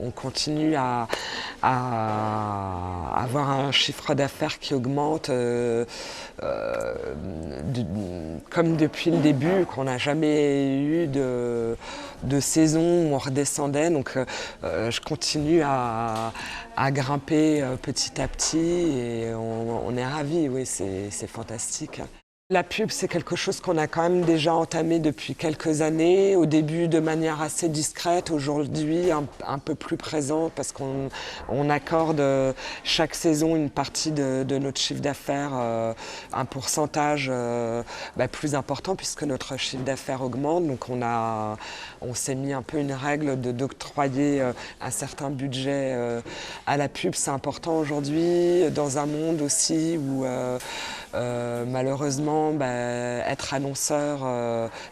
On continue à avoir un chiffre d'affaires qui augmente comme depuis le début, qu'on n'a jamais eu de saison où on redescendait. Donc je continue à grimper petit à petit et on est ravis, oui, c'est fantastique. La pub, c'est quelque chose qu'on a quand même déjà entamé depuis quelques années, au début de manière assez discrète, aujourd'hui un peu plus présente parce qu'on accorde chaque saison une partie de notre chiffre d'affaires, un pourcentage plus important puisque notre chiffre d'affaires augmente. Donc on s'est mis un peu une règle d'octroyer un certain budget à la pub. C'est important aujourd'hui dans un monde aussi où malheureusement être annonceur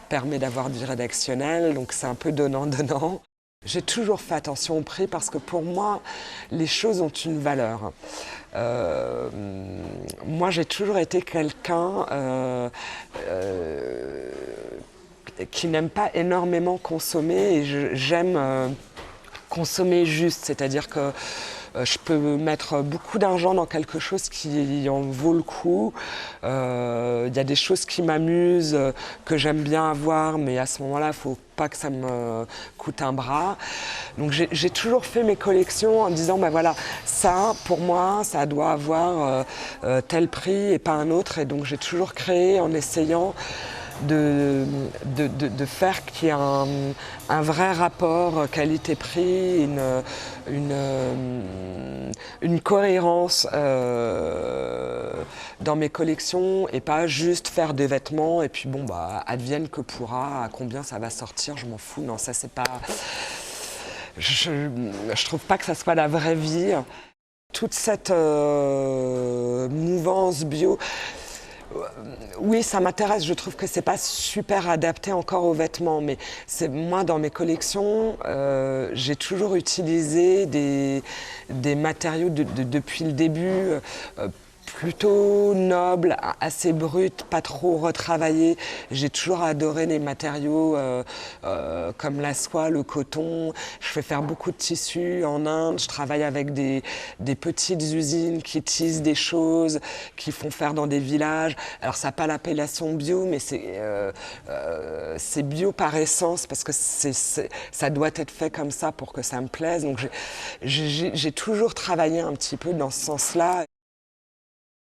permet d'avoir du rédactionnel, donc c'est un peu donnant-donnant. J'ai toujours fait attention au prix parce que pour moi, les choses ont une valeur. Moi, j'ai toujours été quelqu'un qui n'aime pas énormément consommer et j'aime consommer juste, c'est-à-dire que je peux mettre beaucoup d'argent dans quelque chose qui en vaut le coup. Il y a des choses qui m'amusent, que j'aime bien avoir, mais à ce moment-là, il ne faut pas que ça me coûte un bras. Donc j'ai toujours fait mes collections en disant, voilà, ça, pour moi, ça doit avoir tel prix et pas un autre. Et donc j'ai toujours créé en essayant de faire qu'il y ait un vrai rapport qualité-prix, une cohérence dans mes collections et pas juste faire des vêtements et puis advienne que pourra, à combien ça va sortir, je m'en fous. Non, ça c'est pas... Je trouve pas que ça soit la vraie vie. Toute cette mouvance bio... Oui, ça m'intéresse. Je trouve que c'est pas super adapté encore aux vêtements, mais moi dans mes collections, j'ai toujours utilisé des matériaux depuis le début. Plutôt noble, assez brut, pas trop retravaillé. J'ai toujours adoré les matériaux comme la soie, le coton. Je fais faire beaucoup de tissus en Inde. Je travaille avec des petites usines qui tissent des choses, qui font faire dans des villages. Alors ça n'a pas l'appellation bio, mais c'est bio par essence parce que ça doit être fait comme ça pour que ça me plaise. Donc j'ai toujours travaillé un petit peu dans ce sens-là.